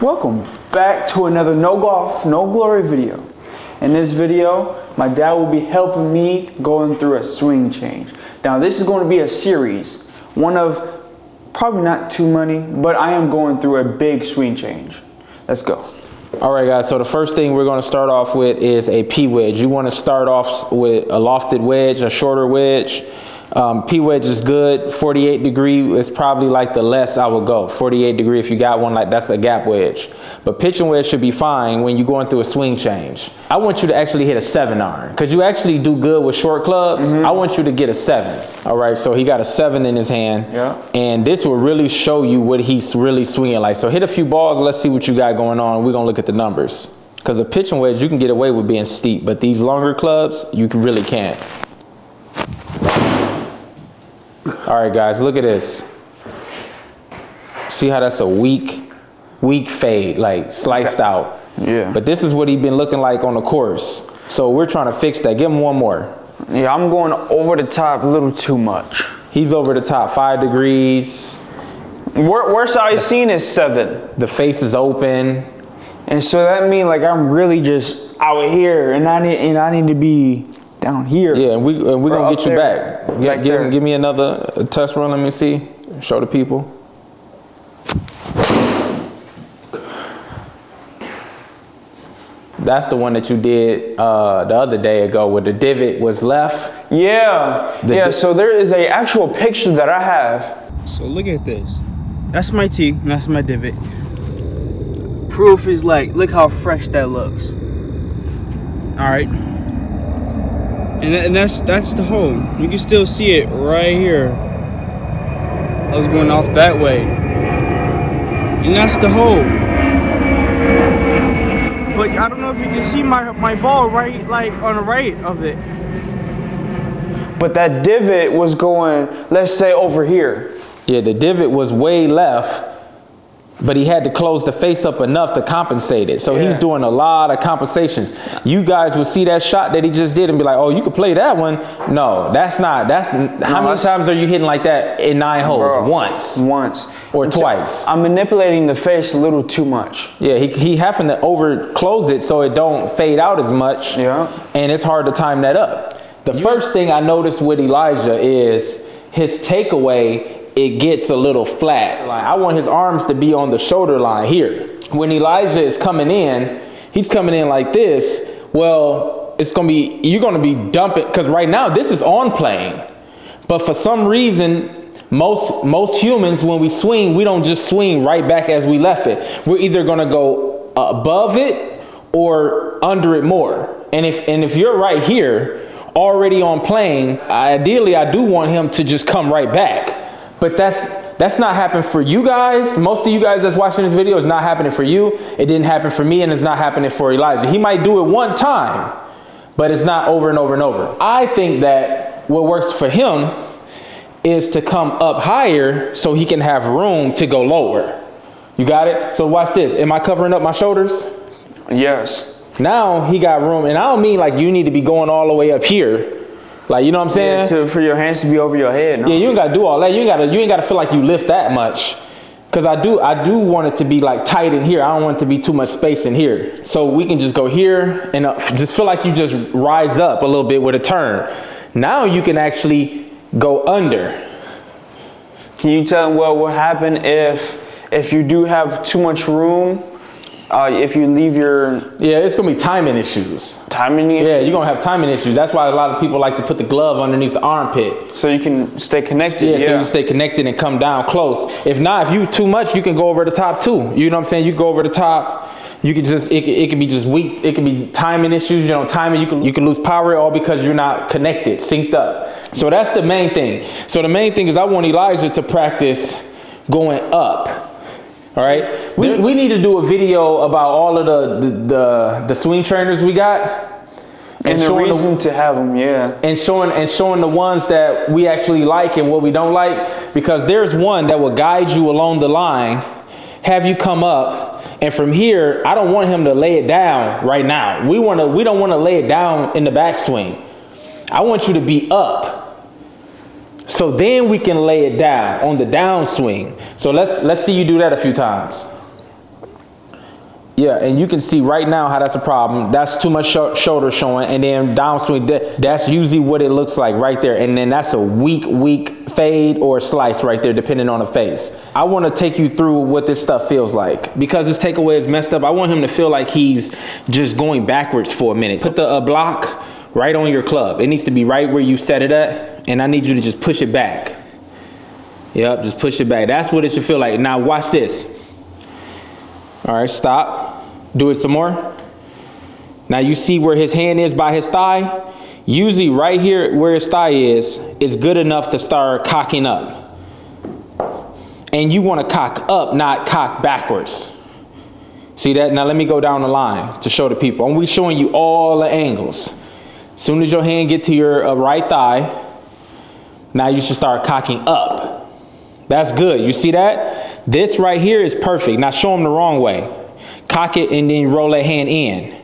Welcome back to another No Golf, No Glory video. In this video, my dad will be helping me going through a swing change. Now this is going to be a series, one of probably not too many, but I am going through a big swing change. Let's go. All right, guys, so the first thing we're going to start off with is a P-wedge. You want to start off with a lofted wedge, a shorter wedge. P-wedge is good. 48 degree is probably like the less I would go. 48 degree, if you got one, like that's a gap wedge. But pitching wedge should be fine when you're going through a swing change. I want you to actually hit a 7-iron because you actually do good with short clubs. I want you to get a 7. All right, so he got a 7 in his hand. Yeah. And this will really show you what he's really swinging like. So hit a few balls. Let's see what you got going on. We're going to look at the numbers. Because a pitching wedge, you can get away with being steep. But these longer clubs, you really can't. All right, guys, look at this. See how that's a weak fade, like sliced out. Yeah. But this is what he's been looking like on the course. So we're trying to fix that. Give him one more. Yeah, I'm going over the top a little too much. He's over the top 5 degrees. Worst I've seen is 7. The face is open. And so that means like I'm really just out here, and I need to be down here. Yeah, and we're gonna get you there. back. Give me another test run. Let me see. Show the people. That's the one that you did the other day ago where the divot was left. Yeah. So there is a actual picture that I have. So look at this. That's my tee, and that's my divot. Proof is like, look how fresh that looks. All right. And that's the hole. You can still see it right here. I was going off that way. And that's the hole. But I don't know if you can see my ball right, like on the right of it. But that divot was going, let's say, over here. Yeah, the divot was way left, but he had to close the face up enough to compensate it. So he's doing a lot of compensations. You guys will see that shot that he just did and be like, oh, you could play that one. No, how many times are you hitting like that in 9 holes? Bro, Once. Or twice. I'm manipulating the face a little too much. Yeah, he happened to over close it so it don't fade out as much. Yeah. And it's hard to time that up. The first thing I noticed with Elijah is his takeaway, it gets a little flat. Like I want his arms to be on the shoulder line here. When Elijah is coming in, he's coming in like this. Well, you're gonna be dumping, because right now this is on plane. But for some reason, most humans, when we swing, we don't just swing right back as we left it. We're either gonna go above it or under it more. And if you're right here, already on plane, ideally I do want him to just come right back. But that's not happening for you guys. Most of you guys that's watching this video, is not happening for you. It didn't happen for me, and it's not happening for Elijah. He might do it one time, but it's not over and over and over. I think that what works for him is to come up higher so he can have room to go lower. You got it? So watch this. Am I covering up my shoulders? Yes. Now he got room, and I don't mean like you need to be going all the way up here. Like, you know what I'm saying? Yeah, for your hands to be over your head. No? Yeah, you ain't gotta do all that. You ain't gotta feel like you lift that much. Cause I do want it to be like tight in here. I don't want it to be too much space in here. So we can just go here and just feel like you just rise up a little bit with a turn. Now you can actually go under. Can you tell them, well, what happened if you do have too much room? If you leave your... Yeah, it's gonna be timing issues. Timing issues? Yeah, you're gonna have timing issues. That's why a lot of people like to put the glove underneath the armpit. So you can stay connected. Yeah, so you can stay connected and come down close. If not, if you too much, you can go over the top too. You know what I'm saying? You go over the top. You can just, it can be just weak. It can be timing issues. You know, timing, you can lose power all because you're not connected, synced up. So that's the main thing. So the main thing is I want Elijah to practice going up. All right, we need to do a video about all of the swing trainers we got, and the reason to have them, yeah, and showing the ones that we actually like and what we don't like, because there's one that will guide you along the line, have you come up, and from here, I don't want him to lay it down right now. We don't want to lay it down in the backswing. I want you to be up. So then we can lay it down on the downswing. So let's see you do that a few times. Yeah, and you can see right now how that's a problem. That's too much shoulder showing, and then downswing, that's usually what it looks like right there. And then that's a weak fade or slice right there, depending on the face. I want to take you through what this stuff feels like. Because his takeaway is messed up, I want him to feel like he's just going backwards for a minute. Put the block right on your club. It needs to be right where you set it at, and I need you to just push it back. Yep, just push it back. That's what it should feel like. Now watch this. All right, stop. Do it some more. Now you see where his hand is by his thigh? Usually right here where his thigh is good enough to start cocking up. And you want to cock up, not cock backwards. See that? Now let me go down the line to show the people. And we're showing you all the angles. As soon as your hand get to your right thigh, now you should start cocking up. That's good. You see that? This right here is perfect. Now show them the wrong way. Cock it and then roll that hand in.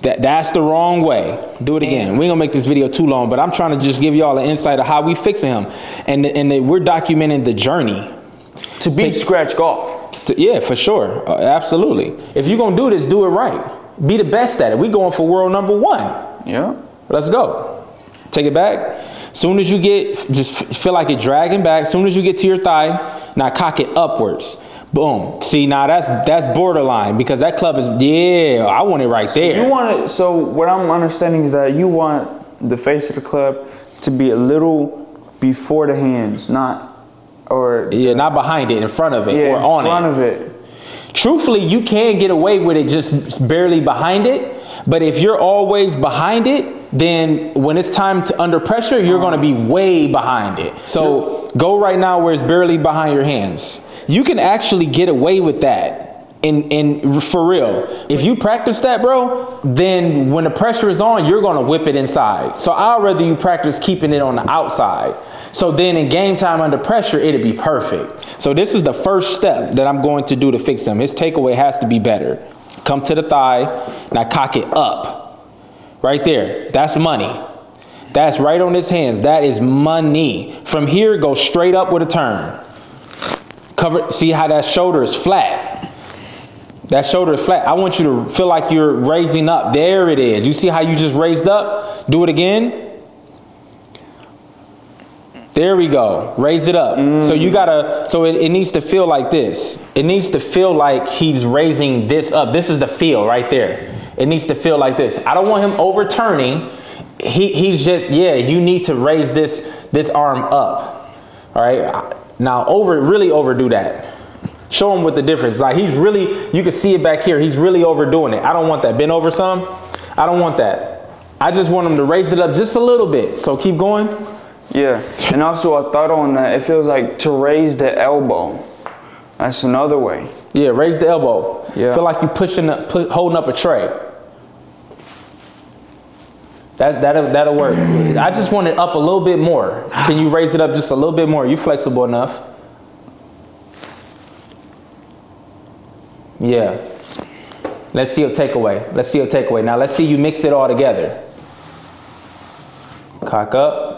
That's the wrong way. Do it again. We ain't gonna make this video too long, but I'm trying to just give y'all an insight of how we fixing him. And we're documenting the journey. To beat scratch golf. Yeah, for sure. Absolutely. If you're gonna do this, do it right. Be the best at it. We going for world #1. Yeah. Let's go. Take it back. Soon as you get, just feel like it dragging back. Soon as you get to your thigh, now cock it upwards. Boom. See, now that's borderline because that club is, yeah, I want it right there. You want it, so what I'm understanding is that you want the face of the club to be a little before the hands, not, or. Yeah, not behind it, in front of it, or on it. In front of it. Truthfully, you can get away with it just barely behind it, but if you're always behind it, then when it's time to under pressure, you're gonna be way behind it. So go right now where it's barely behind your hands. You can actually get away with that in for real. If you practice that, bro, then when the pressure is on, you're gonna whip it inside. So I'd rather you practice keeping it on the outside. So then in game time under pressure, it'll be perfect. So this is the first step that I'm going to do to fix him. His takeaway has to be better. Come to the thigh, now cock it up. Right there, that's money. That's right on his hands, that is money. From here, go straight up with a turn. Cover, see how that shoulder is flat. That shoulder is flat. I want you to feel like you're raising up. There it is. You see how you just raised up? Do it again. There we go. Raise it up. So you gotta, so it needs to feel like this. It needs to feel like he's raising this up. This is the feel right there. It needs to feel like this. I don't want him overturning. He's just, yeah, you need to raise this arm up. All right. Now really overdo that. Show him what the difference. Like he's really, you can see it back here. He's really overdoing it. I don't want that. Bend over some. I don't want that. I just want him to raise it up just a little bit. So keep going. Yeah. And also a thought on that, it feels like to raise the elbow. That's another way. Yeah, raise the elbow. Yeah. Feel like you're holding up a tray. That'll work. I just want it up a little bit more. Can you raise it up just a little bit more? You flexible enough? Yeah. Let's see your takeaway. Let's see your takeaway. Now let's see you mix it all together. Cock up.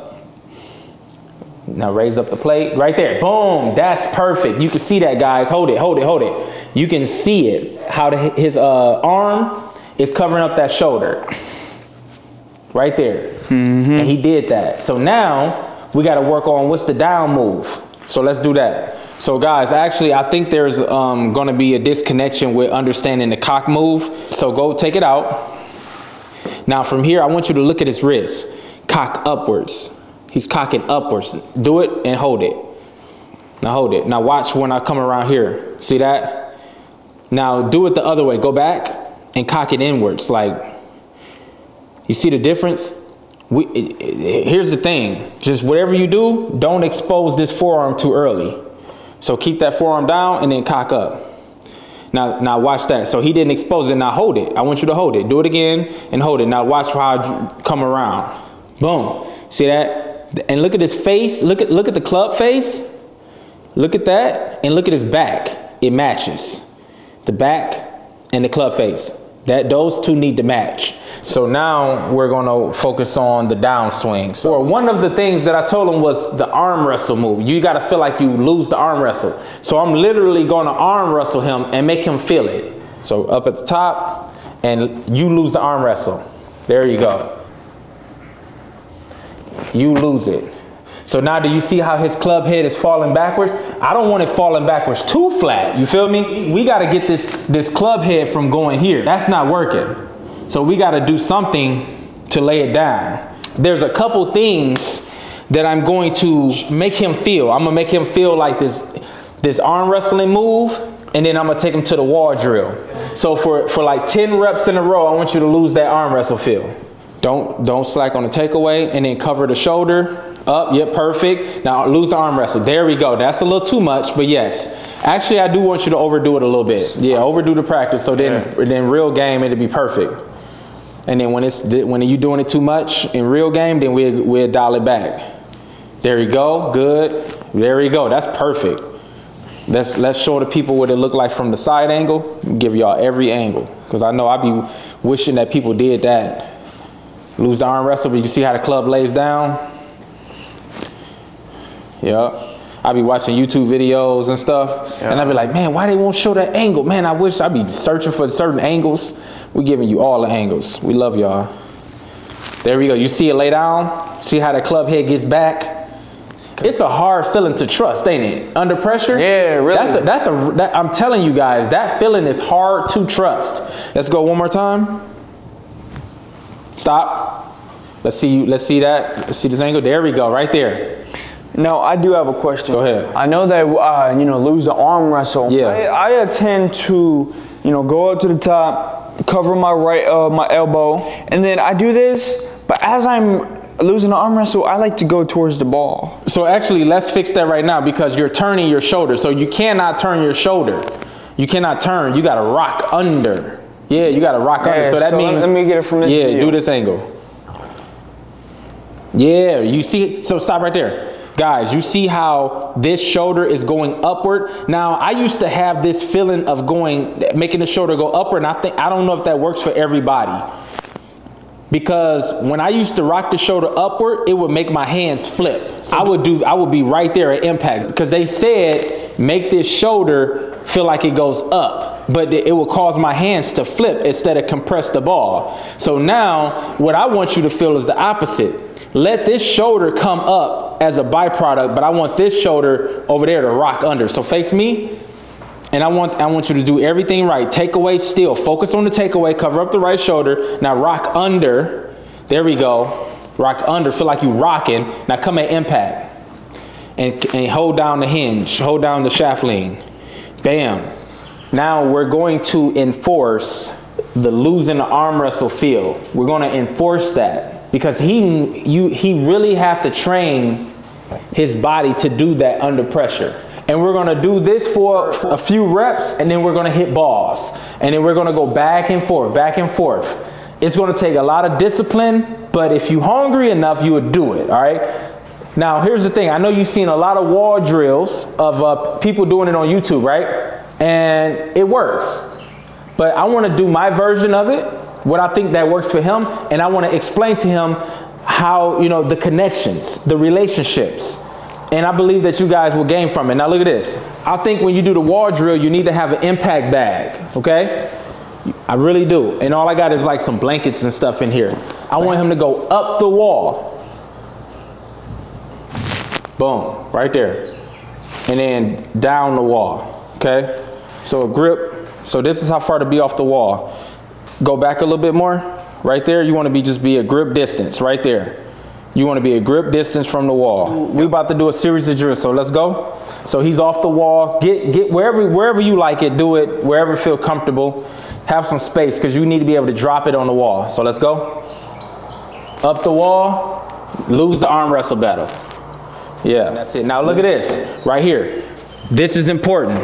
Now raise up the plate. Right there. Boom. That's perfect. You can see that, guys. Hold it, hold it, hold it. You can see it. How his arm is covering up that shoulder. Right there. And he did that. So now we got to work on what's the down move. So let's do that. So guys, actually, I think there's going to be a disconnection with understanding the cock move. So go take it out. Now from here, I want you to look at his wrist. Cock upwards. He's cocking upwards. Do it and hold it. Now hold it. Now watch when I come around here. See that? Now do it the other way. Go back and cock it inwards. Like, you see the difference? Here's the thing. Just whatever you do, don't expose this forearm too early. So keep that forearm down and then cock up. Now watch that. So he didn't expose it. Now hold it. I want you to hold it. Do it again and hold it. Now watch how I come around. Boom. See that? And look at his face. Look at the club face. Look at that. And look at his back. It matches. The back and the club face. Those two need to match. So now we're gonna focus on the downswing. So one of the things that I told him was the arm wrestle move. You gotta feel like you lose the arm wrestle. So I'm literally gonna arm wrestle him and make him feel it. So up at the top, and you lose the arm wrestle. There you go. You lose it. So now do you see how his club head is falling backwards? I don't want it falling backwards too flat. You feel me? We got to get this club head from going here. That's not working. So we got to do something to lay it down. There's a couple things that I'm going to make him feel. I'm going to make him feel like this arm wrestling move, and then I'm going to take him to the wall drill. So for like 10 reps in a row, I want you to lose that arm wrestle feel. Don't slack on the takeaway, and then cover the shoulder. Up, yep, perfect. Now lose the arm wrestle. There we go. That's a little too much, but yes. Actually, I do want you to overdo it a little bit. Yeah, overdo the practice, so then real game it'll be perfect. And then when you doing it too much in real game, then we'll dial it back. There you go. Good. There we go. That's perfect. Let's show the people what it looked like from the side angle. Give y'all every angle, because I know I be wishing that people did that. Lose the arm wrestle, but you see how the club lays down. Yeah, I be watching YouTube videos and stuff, and I be like, man, why they won't show that angle? Man, I wish I be searching for certain angles. We giving you all the angles. We love y'all. There we go. You see it lay down? See how the club head gets back? It's a hard feeling to trust, ain't it? Under pressure? Yeah, really. I'm telling you guys, that feeling is hard to trust. Let's go one more time. Stop. Let's see that. Let's see this angle. There we go, right there. Now, I do have a question. Go ahead. I know that, lose the arm wrestle. Yeah. I tend to, go up to the top, cover my my elbow, and then I do this, but as I'm losing the arm wrestle, I like to go towards the ball. So actually, let's fix that right now, because you're turning your shoulder. So you cannot turn your shoulder. You cannot turn. You got to rock under. Yeah, you got to rock under. So that means... Let me get it from this Yeah, view. do this angle. Yeah, you see... So stop right there. Guys, you see how this shoulder is going upward? Now, I used to have this feeling of making the shoulder go upward, and I don't know if that works for everybody. Because when I used to rock the shoulder upward, it would make my hands flip. So I would be right there at impact, because they said make this shoulder feel like it goes up, but it will cause my hands to flip instead of compress the ball. So now what I want you to feel is the opposite. Let this shoulder come up as a byproduct, but I want this shoulder over there to rock under. So face me, and I want you to do everything right. Takeaway still. Focus on the takeaway. Cover up the right shoulder. Now rock under. There we go. Rock under. Feel like you rocking. Now come at impact. And hold down the hinge. Hold down the shaft lean. Bam. Now we're going to enforce the losing the arm wrestle feel. We're going to enforce that. Because he really have to train his body to do that under pressure. And we're gonna do this for a few reps, and then we're gonna hit balls. And then we're gonna go back and forth, back and forth. It's gonna take a lot of discipline, but if you're hungry enough, you would do it, all right? Now, here's the thing. I know you've seen a lot of wall drills of people doing it on YouTube, right? And it works. But I wanna do my version of it, what I think that works for him, and I want to explain to him how, the connections, the relationships, and I believe that you guys will gain from it. Now look at this. I think when you do the wall drill, you need to have an impact bag, okay? I really do. And all I got is like some blankets and stuff in here. I want him to go up the wall. Boom, right there. And then down the wall, okay? So a grip. So this is how far to be off the wall. Go back a little bit more. Right there, you want to just be a grip distance. Right there. You want to be a grip distance from the wall. We're about to do a series of drills, so let's go. So he's off the wall. Get wherever you like it, do it. Wherever you feel comfortable. Have some space, because you need to be able to drop it on the wall. So let's go. Up the wall. Lose the arm wrestle battle. Yeah, that's it. Now look at this. Right here. This is important.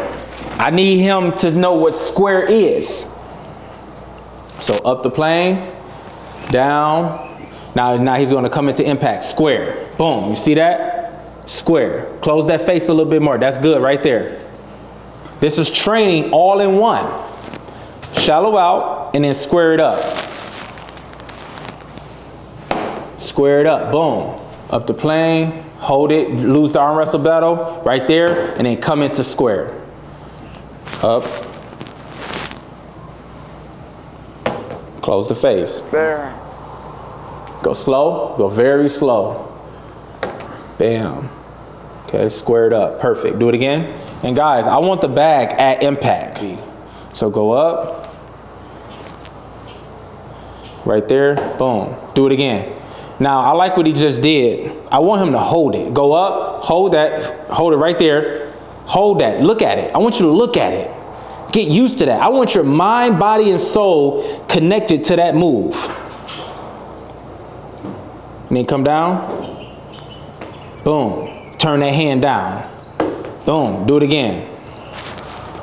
I need him to know what square is. So up the plane, down. Now he's going to come into impact. Square. Boom. You see that? Square. Close that face a little bit more. That's good right there. This is training all in one. Shallow out and then square it up. Square it up. Boom. Up the plane. Hold it. Lose the arm wrestle battle. Right there. And then come into square. Up. Close the face. There. Go slow, go very slow. Bam. Okay, square it up, perfect. Do it again. And guys, I want the bag at impact. So go up. Right there, boom. Do it again. Now, I like what he just did. I want him to hold it. Go up, hold that, hold it right there. Hold that, look at it. I want you to look at it. Get used to that. I want your mind, body, and soul connected to that move. And then come down. Boom. Turn that hand down. Boom. Do it again.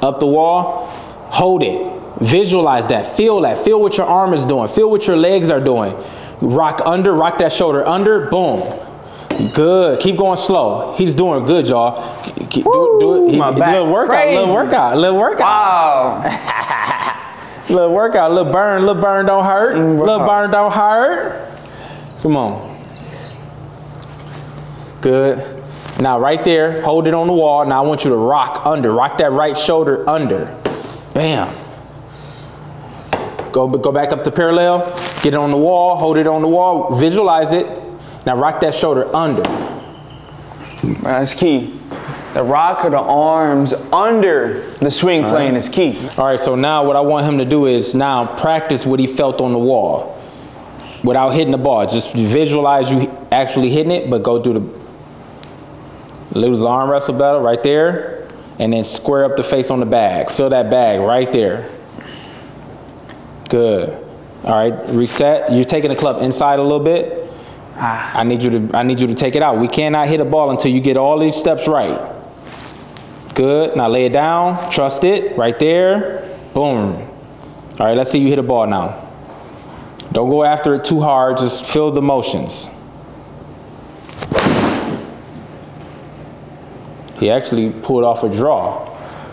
Up the wall. Hold it. Visualize that. Feel that. Feel what your arm is doing. Feel what your legs are doing. Rock under. Rock that shoulder under. Boom. Good. Keep going slow. He's doing good, y'all. Do it. My back little workout. crazy. Little workout. Little workout. Wow. Little workout. Little burn. Little burn don't hurt. Little burn don't hurt. Come on. Good. Now right there, hold it on the wall. Now I want you to rock under. Rock that right shoulder under. Bam. Go back up to parallel. Get it on the wall. Hold it on the wall. Visualize it. Now rock that shoulder under. That's key. The rock of the arms under the swing plane is key. All right, so now what I want him to do is now practice what he felt on the wall without hitting the ball. Just visualize you actually hitting it, but go do the lose the arm wrestle battle right there, and then square up the face on the bag. Feel that bag right there. Good. All right, reset. You're taking the club inside a little bit. I need you to take it out. We cannot hit a ball until you get all these steps right. Good. Now lay it down. Trust it. Right there. Boom. All right, let's see you hit a ball now. Don't go after it too hard. Just feel the motions. He actually pulled off a draw.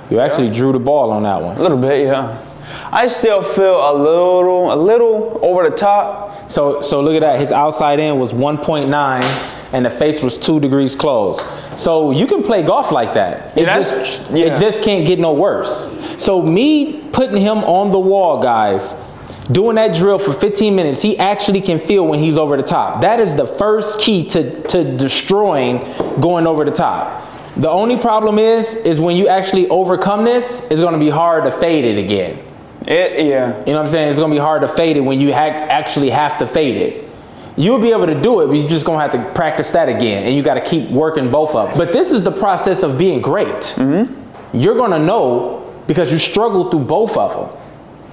You actually drew the ball on that one. A little bit, yeah. I still feel a little over the top. So look at that. His outside in was 1.9 and the face was 2 degrees closed. So you can play golf like that. It just can't get no worse. So me putting him on the wall, guys, doing that drill for 15 minutes, he actually can feel when he's over the top. That is the first key to destroying going over the top. The only problem is when you actually overcome this, it's going to be hard to fade it again. Yeah. You know what I'm saying? It's going to be hard to fade it when you actually have to fade it. You'll be able to do it, but you're just going to have to practice that again. And you got to keep working both of them. But this is the process of being great. Mm-hmm. You're going to know because you struggle through both of them.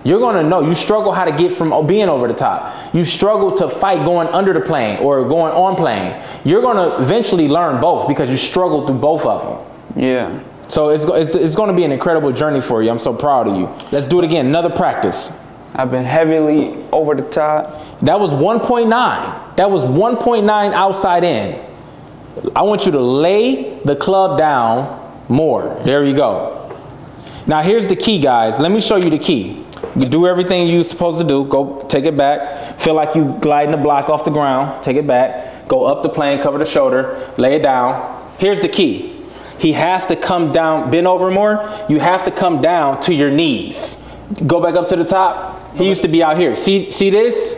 You're going to know. You struggle how to get from being over the top. You struggle to fight going under the plane or going on plane. You're going to eventually learn both because you struggle through both of them. Yeah. So it's going to be an incredible journey for you. I'm so proud of you. Let's do it again. Another practice. I've been heavily over the top. That was 1.9. That was 1.9 outside in. I want you to lay the club down more. There you go. Now here's the key, guys. Let me show you the key. You do everything you're supposed to do. Go take it back. Feel like you gliding the block off the ground. Take it back. Go up the plane, cover the shoulder, lay it down. Here's the key. He has to come down, bend over more. You have to come down to your knees. Go back up to the top. He used to be out here. See this?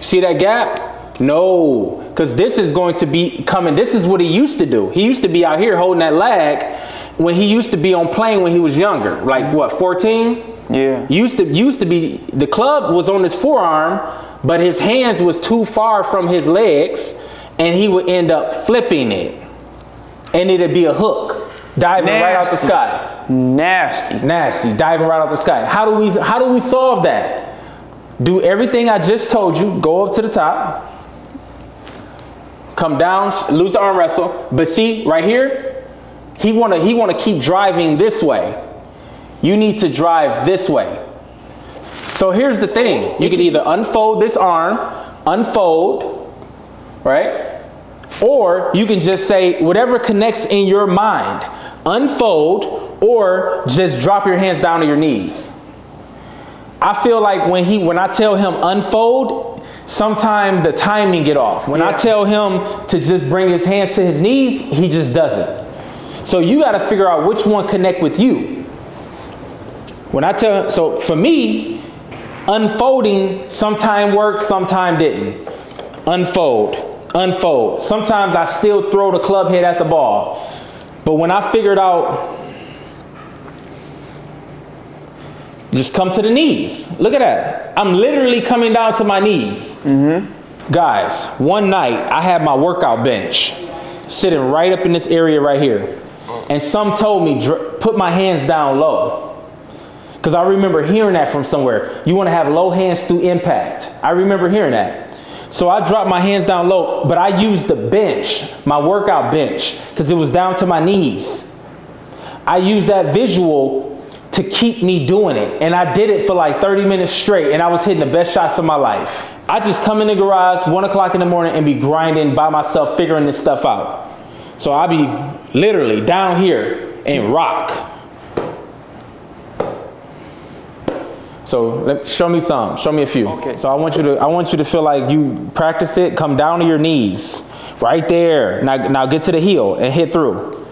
See that gap? No, because this is going to be coming. This is what he used to do. He used to be out here holding that lag when he used to be on plane when he was younger. Like what, 14? Yeah. Used to be, the club was on his forearm, but his hands was too far from his legs, and he would end up flipping it. And it'd be a hook, diving right out the sky. Nasty, diving right out the sky. How do we solve that? Do everything I just told you. Go up to the top. Come down, lose the arm wrestle. But see, right here, he wanna keep driving this way. You need to drive this way. So here's the thing. You can either unfold this arm, unfold, right? Or you can just say whatever connects in your mind, unfold, or just drop your hands down to your knees. I feel like when I tell him unfold, sometimes the timing get off. When I tell him to just bring his hands to his knees, he just doesn't. So you got to figure out which one connect with you. So for me, Unfolding sometime worked, sometime didn't. Unfold, unfold. Sometimes I still throw the club head at the ball. But when I figured out, just come to the knees. Look at that. I'm literally coming down to my knees. Guys, one night I had my workout bench sitting right up in this area right here. And some told me, put my hands down low. Because I remember hearing that from somewhere. You want to have low hands through impact. I remember hearing that. So I dropped my hands down low, but I used the bench, my workout bench, because it was down to my knees. I used that visual to keep me doing it. And I did it for like 30 minutes straight, and I was hitting the best shots of my life. I just come in the garage 1 o'clock in the morning and be grinding by myself, figuring this stuff out. So I'll be literally down here and rock. So show me some, show me a few. Okay. So I want you to feel like you practice it. Come down to your knees, right there. Now get to the heel and hit through.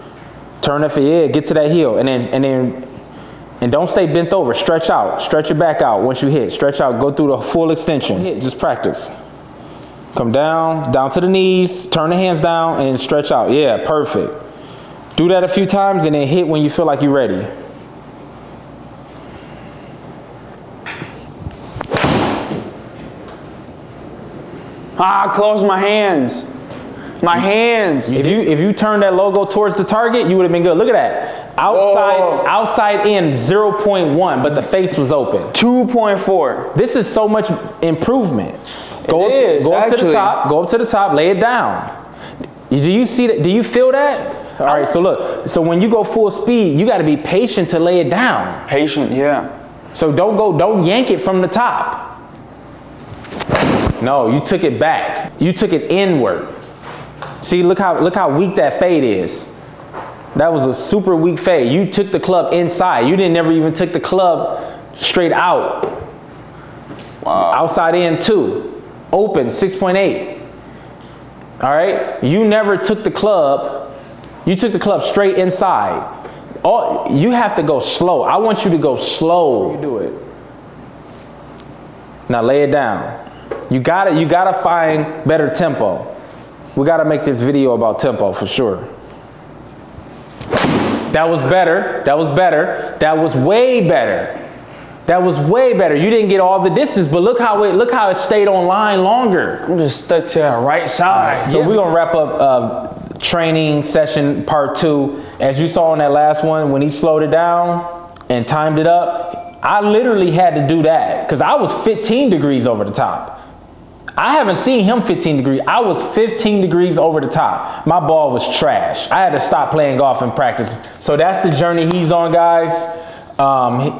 Turn up, yeah, get to that heel, and don't stay bent over. Stretch out, stretch your back out once you hit. Stretch out, go through the full extension. Hit, just practice. Come down to the knees, turn the hands down, and stretch out. Yeah, perfect. Do that a few times, and then hit when you feel like you're ready. Close my hands. My hands. If you turn that logo towards the target, you would have been good. Look at that. Outside in 0.1, but the face was open. 2.4. This is so much improvement. Go up to the top, lay it down. Do you see that? Do you feel that? All right, so look. So when you go full speed, you got to be patient to lay it down. Patient, yeah. So don't yank it from the top. No, you took it back. You took it inward. See, look how weak that fade is. That was a super weak fade. You took the club inside. You never even took the club straight out. Wow. Outside in 2. Open 6.8. All right. You never took the club. You took the club straight inside. You have to go slow. I want you to go slow. You do it. Now lay it down. You gotta find better tempo. We gotta make this video about tempo for sure. That was better. That was better. That was way better. That was way better. You didn't get all the distance, but look how it stayed on line longer. I'm just stuck to that right side. So we're gonna wrap up training session part 2. As you saw in that last one, when he slowed it down and timed it up, I literally had to do that because I was 15 degrees over the top. I haven't seen him 15 degrees. I was 15 degrees over the top. My ball was trash. I had to stop playing golf and practice. So that's the journey he's on, guys.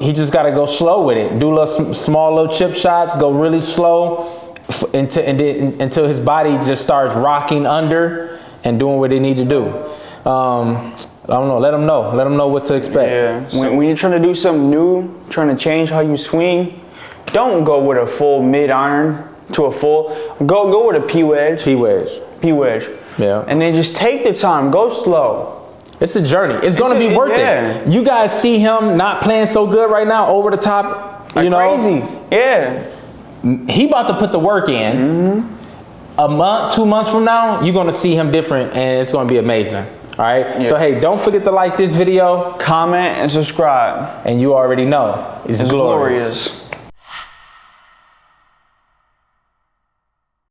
He just got to go slow with it. Do small little chip shots. Go really slow until his body just starts rocking under and doing what they need to do. I don't know. Let them know. Let them know what to expect. Yeah. When you're trying to do something new, trying to change how you swing, don't go with a full mid iron to a full. Go with a P wedge. P wedge. P wedge. Yeah. And then just take the time. Go slow. It's a journey. It's going to be worth it. You guys see him not playing so good right now, over the top. You know, crazy. Yeah. He about to put the work in. Mm-hmm. A month, 2 months from now, you're going to see him different, and it's going to be amazing. All right. Yeah. So hey, don't forget to like this video, comment, and subscribe. And you already know it's glorious.